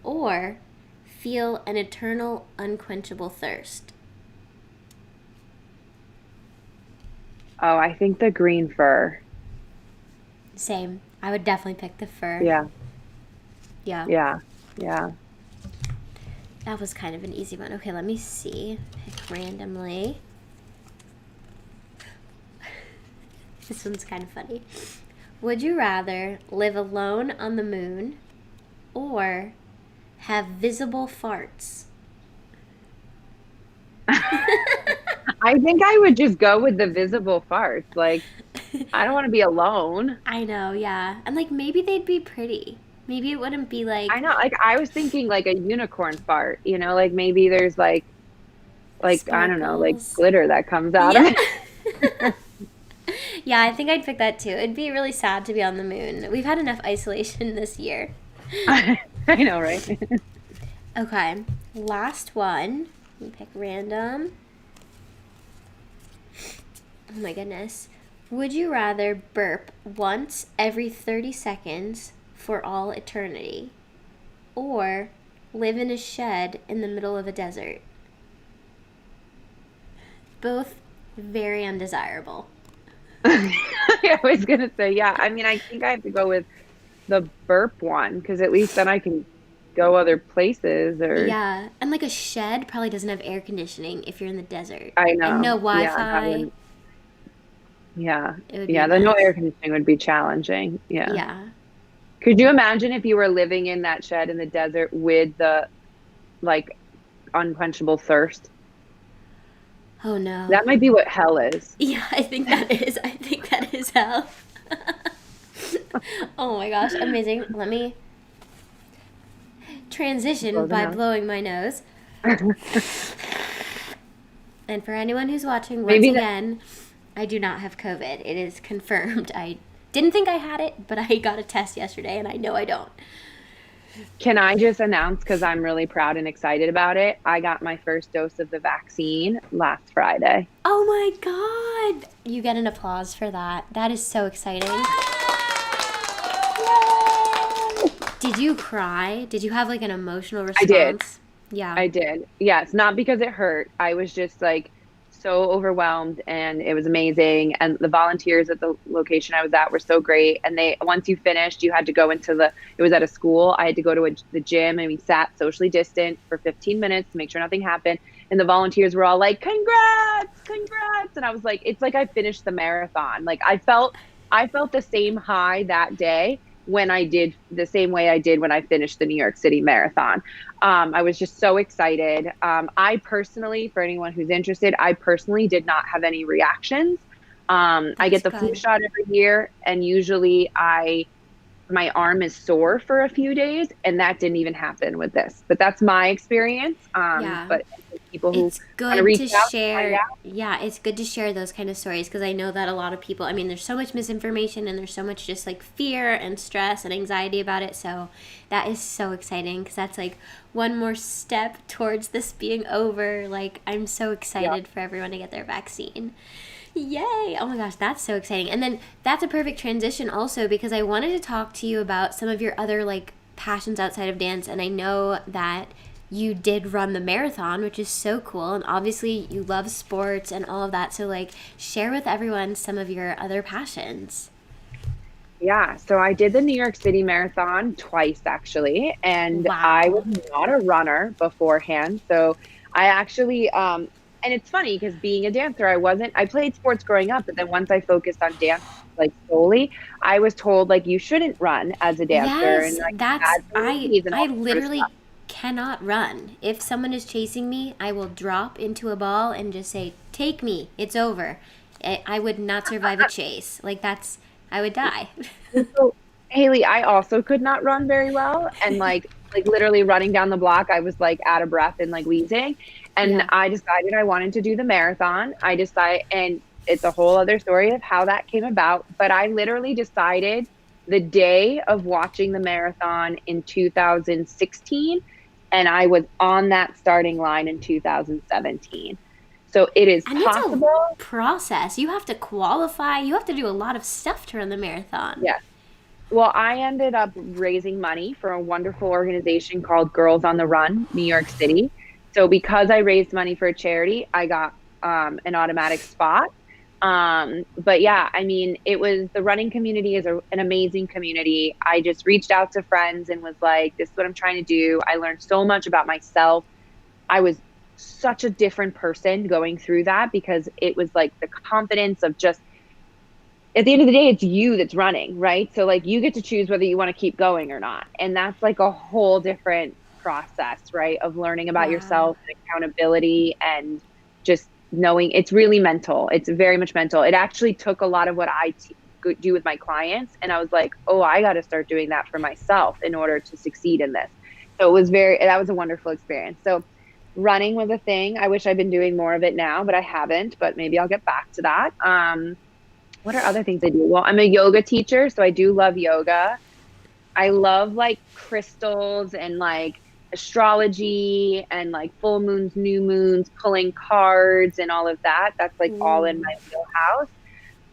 or feel an eternal unquenchable thirst? Oh, I think the green fur. Same. I would definitely pick the fur. Yeah. Yeah. Yeah. That was kind of an easy one. Okay, let me see. Pick randomly. This one's kind of funny. Would you rather live alone on the moon or have visible farts? I think I would just go with the visible farts. Like, I don't want to be alone. I know, yeah. And like maybe they'd be pretty. Maybe it wouldn't be like... I know, like I was thinking like a unicorn fart, like maybe there's like sparkles. I don't know, like glitter that comes out of it. Yeah, I think I'd pick that too. It'd be really sad to be on the moon. We've had enough isolation this year. I know, right? Okay, last one. Let me pick random. Oh my goodness. Would you rather burp once every 30 seconds for all eternity, or live in a shed in the middle of a desert? Both very undesirable. I was going to say, yeah. I mean, I think I have to go with the burp one, because at least then I can go other places. Or yeah, and like a shed probably doesn't have air conditioning if you're in the desert. I know. And no Wi-Fi. Yeah. The no air conditioning would be challenging. Yeah. Could you imagine if you were living in that shed in the desert with the like unquenchable thirst? Oh no. That might be what hell is. Yeah, I think that is hell. Oh my gosh, amazing. Let me transition by blowing my nose. And for anyone who's watching, once again, I do not have COVID. It is confirmed. I didn't think I had it, but I got a test yesterday, and I know I don't. Can I just announce, because I'm really proud and excited about it, I got my first dose of the vaccine last Friday. Oh my God. You get an applause for that. That is so exciting. Yay! Did you cry? Did you have like an emotional response? I did. Yeah. I did. Yeah, it's not because it hurt. I was just like so overwhelmed, and it was amazing. And the volunteers at the location I was at were so great. And once you finished, you had to go into it was at a school. I had to go to the gym, and we sat socially distant for 15 minutes to make sure nothing happened. And the volunteers were all like, congrats. And I was like, it's like I finished the marathon. Like I felt the same high that day when I did the same way I did when I finished the New York City Marathon. I was just so excited. I personally, for anyone who's interested, I personally did not have any reactions. I That's get the flu good. shot every year, and usually my arm is sore for a few days, and that didn't even happen with this. But that's my experience. Yeah. But people who It's want to good reach to out, find share. out. Yeah, it's good to share those kind of stories because I know that a lot of people, I mean, there's so much misinformation and there's so much just like fear and stress and anxiety about it. So that is so exciting because that's like one more step towards this being over. Like, I'm so Yeah. excited for everyone to get their vaccine. Yay! Oh my gosh, that's so exciting. And then that's a perfect transition also because I wanted to talk to you about some of your other like passions outside of dance. And I know that you did run the marathon, which is so cool. And obviously you love sports and all of that. So like share with everyone some of your other passions. Yeah, so I did the New York City Marathon twice actually, and I was Wow. not a runner beforehand. So I actually, and it's funny because being a dancer, I played sports growing up, but then once I focused on dance like solely, I was told like you shouldn't run as a dancer and Yes, like that's bad for your knees and all I this sort of stuff. literally cannot run. If someone is chasing me, I will drop into a ball and just say, "Take me. It's over." I would not survive a chase. Like that's I would die. And so, Haley, I also could not run very well, and like literally running down the block, I was like out of breath and like wheezing. And Yeah. I decided I wanted to do the marathon. And it's a whole other story of how that came about. But I literally decided the day of watching the marathon in 2016, and I was on that starting line in 2017. So it is And it's a possible. process. You have to qualify. You have to do a lot of stuff to run the marathon. Yes. Well, I ended up raising money for a wonderful organization called Girls on the Run, New York City. So because I raised money for a charity, I got an automatic spot. But yeah, I mean, it was the running community is an amazing community. I just reached out to friends and was like, this is what I'm trying to do. I learned so much about myself. I was such a different person going through that because it was like the confidence of just at the end of the day, it's you that's running, right? So like you get to choose whether you want to keep going or not. And that's like a whole different process, right? Of learning about Wow. yourself and accountability and just knowing it's really mental. It's very much mental. It actually took a lot of what do with my clients. And I was like, oh, I got to start doing that for myself in order to succeed in this. So that was a wonderful experience. So running was a thing. I wish I'd been doing more of it now, but I haven't, but maybe I'll get back to that. What are other things I do? Well, I'm a yoga teacher, so I do love yoga. I love like crystals and like astrology and like full moons, new moons, pulling cards and all of that. That's like all in Ooh. my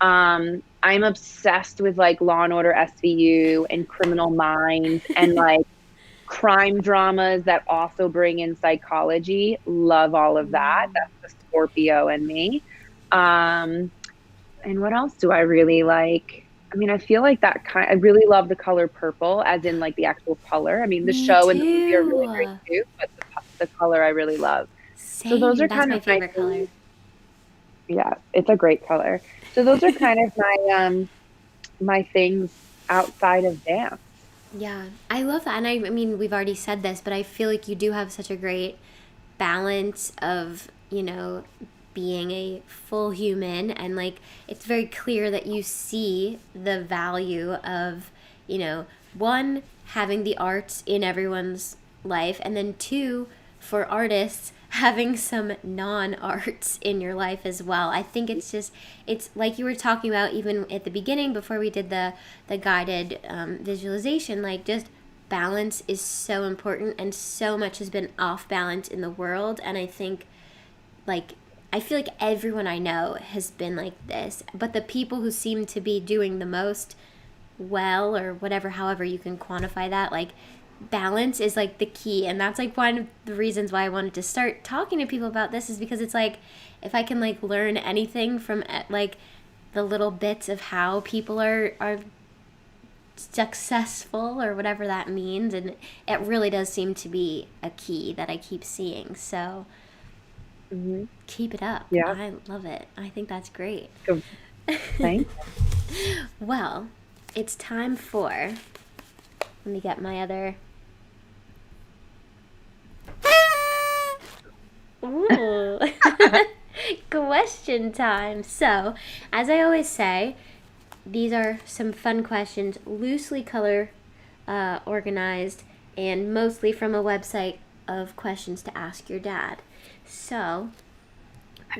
wheelhouse. I'm obsessed with like Law and Order SVU and Criminal Minds and like crime dramas that also bring in psychology. Love all of that. Mm. That's the Scorpio in me. Um, and what else do I really like? I mean, I feel like I really love the color purple, as in like the actual color. I mean, the Me show and the movie are really great too. too, but the color I really love. So those Same. are That's kind my of my favorite color. things. Yeah, it's a great color. So those are kind of my things outside of dance. Yeah, I love that. And I mean, we've already said this, but I feel like you do have such a great balance of, being a full human. And like, it's very clear that you see the value of, one, having the arts in everyone's life, and then two, for artists, having some non-arts in your life as well. I think it's like you were talking about even at the beginning before we did the guided visualization, like just balance is so important, and so much has been off balance in the world. And I think like I feel like everyone I know has been like this, but the people who seem to be doing the most well, or whatever, however you can quantify that, like balance is like the key. And that's like one of the reasons why I wanted to start talking to people about this, is because it's like if I can like learn anything from like the little bits of how people are successful, or whatever that means, and it really does seem to be a key that I keep seeing. So Hmm. keep it up. Yeah. I love it. I think that's great. So thanks. Well, it's time for Let me get my other. Ooh. Question time. So, as I always say, these are some fun questions, loosely color organized, and mostly from a website of questions to ask your dad. So,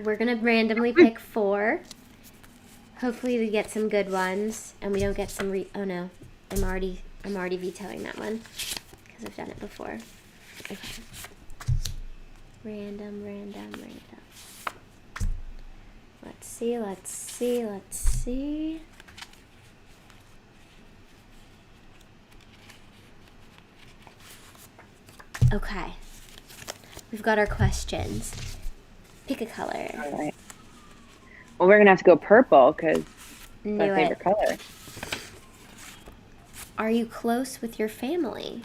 we're going to randomly pick 4. Hopefully we get some good ones and we don't get some oh no, I'm already vetoing that one because I've done it before. Okay. Random. Let's see. Okay. We've got our questions. Pick a color. All right. Well, we're going to have to go purple because it's my Knew favorite it. color. Are you close with your family?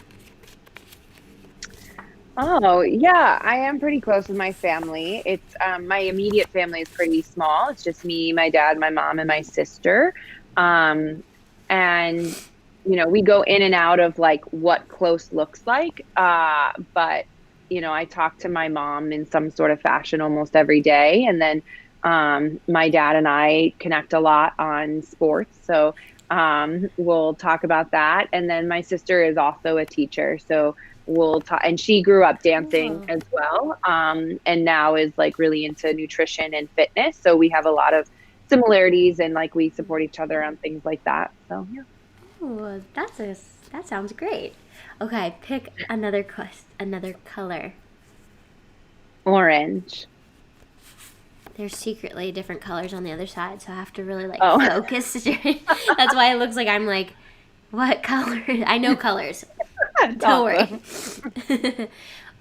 Oh, yeah, I am pretty close with my family. It's my immediate family is pretty small. It's just me, my dad, my mom, and my sister. And we go in and out of like what close looks like. But I talk to my mom in some sort of fashion almost every day. And then my dad and I connect a lot on sports. So we'll talk about that. And then my sister is also a teacher. So we'll talk, and she grew up dancing as well. And now is like really into nutrition and fitness. So we have a lot of similarities and like we support each other on things like that. So yeah. Ooh, that sounds great. Okay, pick another color. Orange. There's secretly different colors on the other side, so I have to really like Oh. focus. That's why it looks like I'm like, what color? I know colors. Don't worry.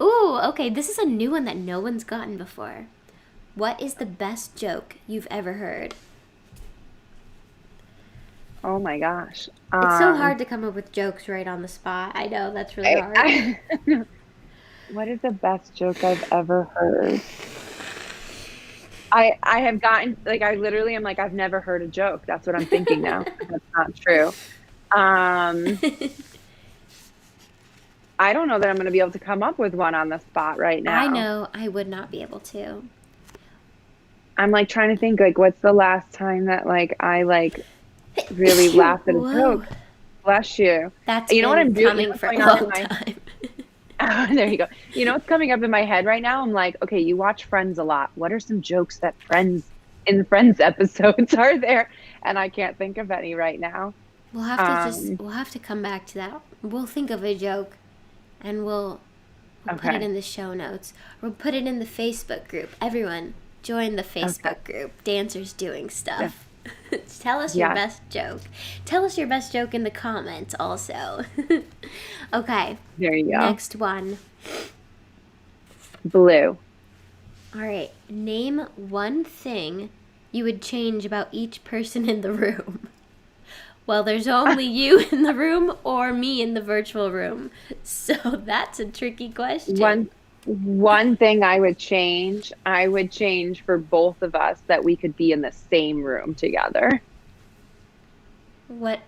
Ooh, okay, this is a new one that no one's gotten before. What is the best joke you've ever heard? Oh my gosh. It's so hard to come up with jokes right on the spot. I know, that's really hard. What is the best joke I've ever heard? I have gotten like I literally am like I've never heard a joke. That's what I'm thinking now. That's not true. I don't know that I'm going to be able to come up with one on the spot right now. I know I would not be able to. I'm like trying to think like what's the last time that like I like really laughed at a joke. Bless you. That's what I'm doing coming for a long time. There you go. What's coming up in my head right now? I'm like, okay, you watch Friends a lot. What are some jokes that in Friends episodes are there? And I can't think of any right now. We'll have to come back to that. We'll think of a joke and we'll put it in the show notes. We'll put it in the Facebook group. Everyone, join the Facebook group. Dancers Doing Stuff. Yeah. Tell us your best joke. Tell us your best joke in the comments also. Okay. There you go. Next one. Blue. All right. Name one thing you would change about each person in the room. Well, there's only you in the room or me in the virtual room. So that's a tricky question. One thing I would change for both of us that we could be in the same room together.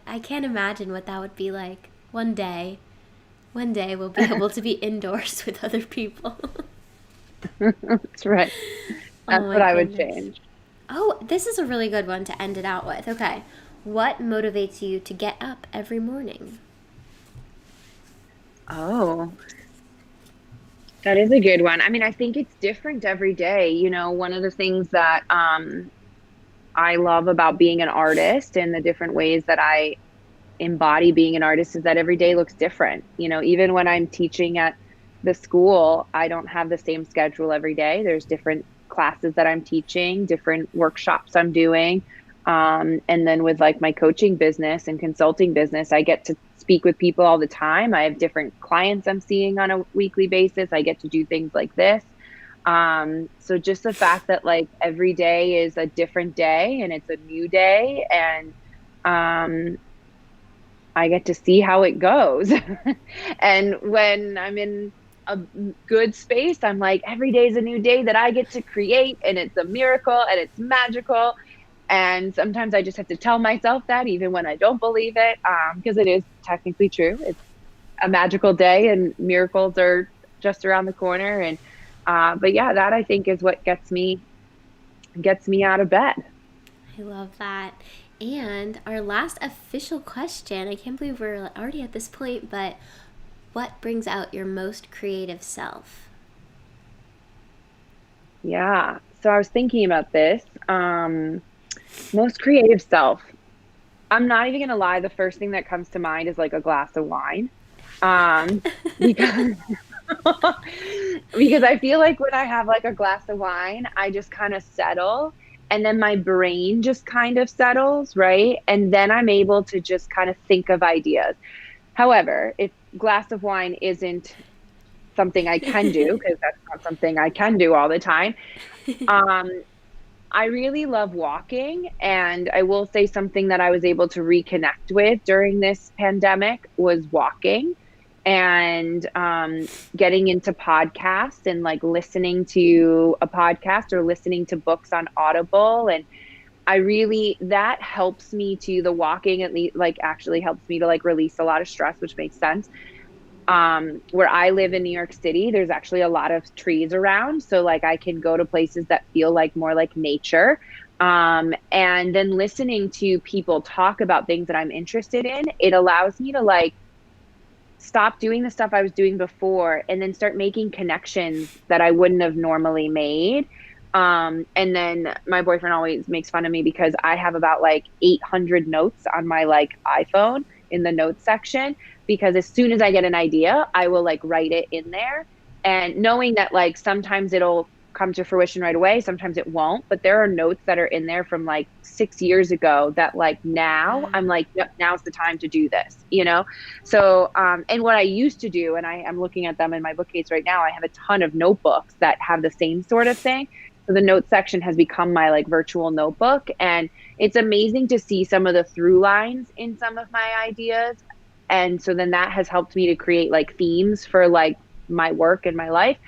I can't imagine what that would be like. One day we'll be able to be indoors with other people. That's right. That's what I would change. Oh, this is a really good one to end it out with. Okay. What motivates you to get up every morning? Oh, that is a good one. I mean, I think it's different every day. One of the things that I love about being an artist and the different ways that I embody being an artist is that every day looks different. Even when I'm teaching at the school, I don't have the same schedule every day. There's different classes that I'm teaching, different workshops I'm doing. And then with like my coaching business and consulting business, I get to speak with people all the time. I have different clients I'm seeing on a weekly basis. I get to do things like this. So just the fact that like every day is a different day and it's a new day and I get to see how it goes. And when I'm in a good space, I'm like, every day is a new day that I get to create and it's a miracle and it's magical. And sometimes I just have to tell myself that even when I don't believe it, because it is technically true. a magical day and miracles are just around the corner. And, but yeah, that I think is what gets me out of bed. I love that. And our last official question, I can't believe we're already at this point, but what brings out your most creative self? Yeah. So I was thinking about this. Most creative self. I'm not even gonna lie, the first thing that comes to mind is like a glass of wine. Um, because because I feel like when I have like a glass of wine, I just kind of settle and then my brain just kind of settles, right? And then I'm able to just kind of think of ideas. However, if glass of wine isn't something I can do, because that's not something I can do all the time, um, I really love walking. And I will say something that I was able to reconnect with during this pandemic was walking and getting into podcasts and like listening to a podcast or listening to books on Audible. And I really, that helps me to the walking at least, like actually helps me to like release a lot of stress, which makes sense. Where I live in New York City, there's actually a lot of trees around. So like I can go to places that feel like more like nature. And then listening to people talk about things that I'm interested in, it allows me to like stop doing the stuff I was doing before and then start making connections that I wouldn't have normally made. And then my boyfriend always makes fun of me because I have about like 800 notes on my like iPhone in the notes section, because as soon as I get an idea, I will like write it in there. And knowing that like sometimes it'll come to fruition right away, sometimes it won't, but there are notes that are in there from like 6 years ago that like now Wow. I'm like, yep, now's the time to do this, you know? So, and what I used to do, and I'm looking at them in my bookcase right now, I have a ton of notebooks that have the same sort of thing. So the notes section has become my like virtual notebook. And it's amazing to see some of the through lines in some of my ideas. And so then that has helped me to create like themes for like my work and my life.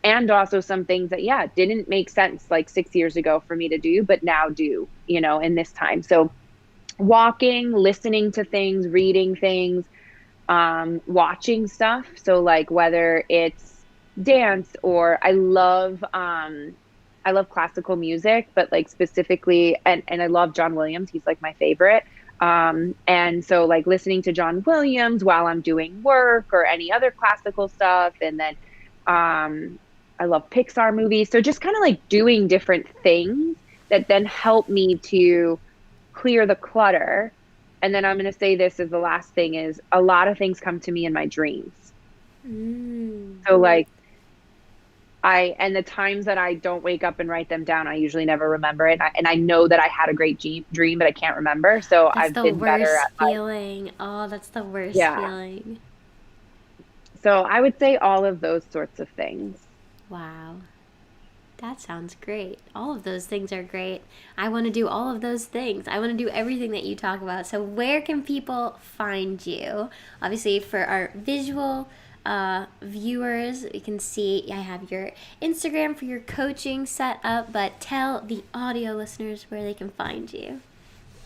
And also some things that, yeah, didn't make sense like 6 years ago for me to do, but now do, you know, in this time. So walking, listening to things, reading things, watching stuff. So like whether it's dance or I love classical music, but like specifically and I love John Williams. He's like my favorite. And so like listening to John Williams while I'm doing work or any other classical stuff. And then I love Pixar movies. So just kind of like doing different things that then help me to clear the clutter. And then I'm going to say this as the last thing is a lot of things come to me in my dreams. Mm. So like and the times that I don't wake up and write them down, I usually never remember it. And I know that I had a great dream, but I can't remember. So That's I've the been better worst at like, feeling. Oh, that's the worst yeah. feeling. So I would say all of those sorts of things. Wow. That sounds great. All of those things are great. I want to do all of those things. I want to do everything that you talk about. So, where can people find you? Obviously, for our visual viewers, you can see I have your Instagram for your coaching set up, but tell the audio listeners where they can find you.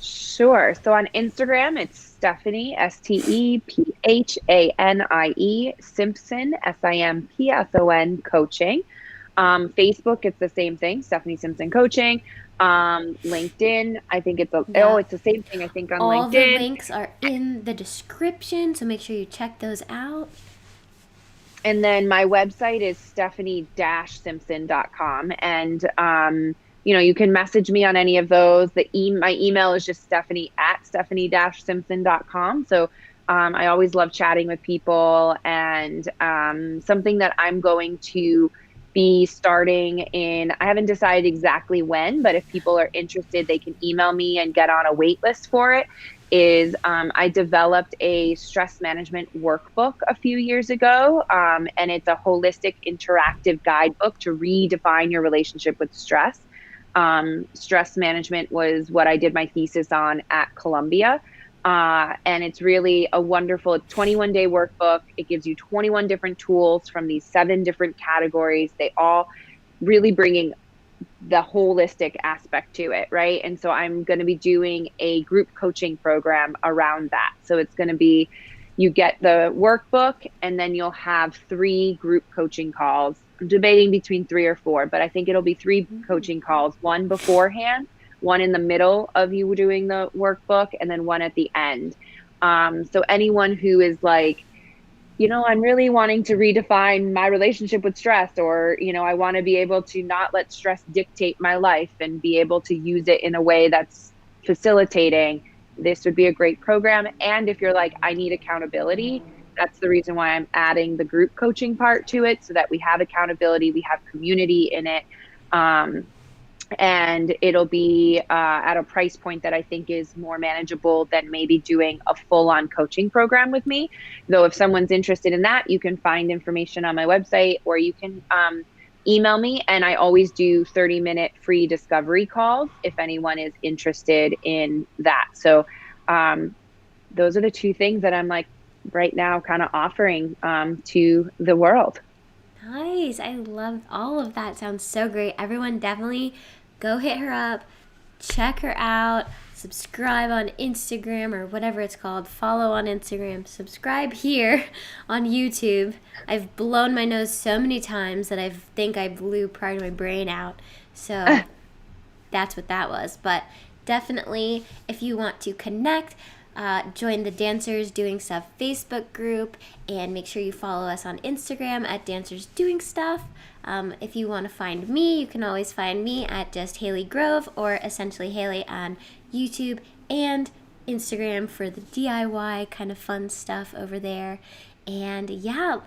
Sure. So on Instagram, it's Stephanie, Stephanie, Simpson, Simpson coaching. Facebook, it's the same thing, Stephanie Simpson coaching. LinkedIn, I think Yeah. it's the same thing, I think on All the LinkedIn. links are in the description, so make sure you check those out. And then my website is stephanie-simpson.com. And, you know, you can message me on any of those. My email is just stephanie@stephanie-simpson.com. So I always love chatting with people. And something that I'm going to be starting in, I haven't decided exactly when, but if people are interested, they can email me and get on a wait list for it. I developed a stress management workbook a few years ago, and it's a holistic interactive guidebook to redefine your relationship with stress. Stress management was what I did my thesis on at Columbia. And it's really a wonderful 21-day workbook. It gives you 21 different tools from these 7 different categories. They all really bringing the holistic aspect to it, right? And so I'm going to be doing a group coaching program around that. So it's going to be you get the workbook, and then you'll have 3 group coaching calls. I'm debating between 3 or 4, but I think it'll be 3 coaching calls, one beforehand, one in the middle of you doing the workbook, and then one at the end. So anyone who is like, I'm really wanting to redefine my relationship with stress, or, I want to be able to not let stress dictate my life and be able to use it in a way that's facilitating, this would be a great program. And if you're like, I need accountability, that's the reason why I'm adding the group coaching part to it, so that we have accountability, we have community in it. And it'll be at a price point that I think is more manageable than maybe doing a full-on coaching program with me. Though if someone's interested in that, you can find information on my website, or you can email me. And I always do 30-minute free discovery calls if anyone is interested in that. So those are the 2 things that I'm like right now kind of offering to the world. Nice. I love all of that. Sounds so great. Everyone definitely go hit her up, check her out, subscribe on Instagram or whatever it's called, follow on Instagram, subscribe here on YouTube. I've blown my nose so many times that I think I blew part of my brain out. So that's what that was. But definitely, if you want to connect, join the Dancers Doing Stuff Facebook group, and make sure you follow us on Instagram at Dancers Doing Stuff. If you want to find me, you can always find me at just Haley Grove, or essentially Haley on YouTube and Instagram for the DIY kind of fun stuff over there. And yeah,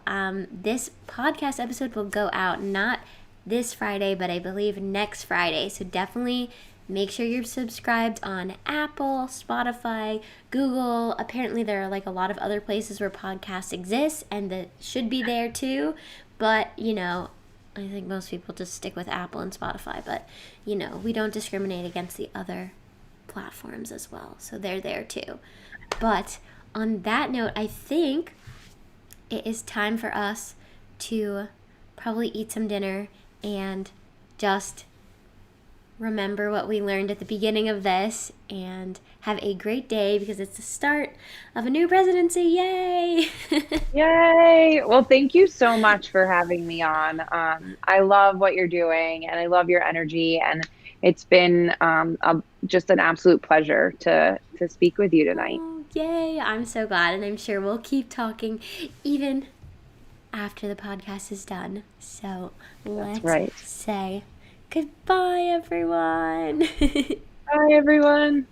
this podcast episode will go out not this Friday, but I believe next Friday. So definitely make sure you're subscribed on Apple, Spotify, Google. Apparently there are like a lot of other places where podcasts exist, and that should be there too. But, I think most people just stick with Apple and Spotify. But, we don't discriminate against the other platforms as well. So they're there too. But on that note, I think it is time for us to probably eat some dinner and just remember what we learned at the beginning of this, and have a great day, because it's the start of a new presidency. Yay! Yay! Well, thank you so much for having me on. I love what you're doing, and I love your energy, and it's been just an absolute pleasure to speak with you tonight. Oh, yay! I'm so glad, and I'm sure we'll keep talking even after the podcast is done. So let's say goodbye, everyone. Bye, everyone.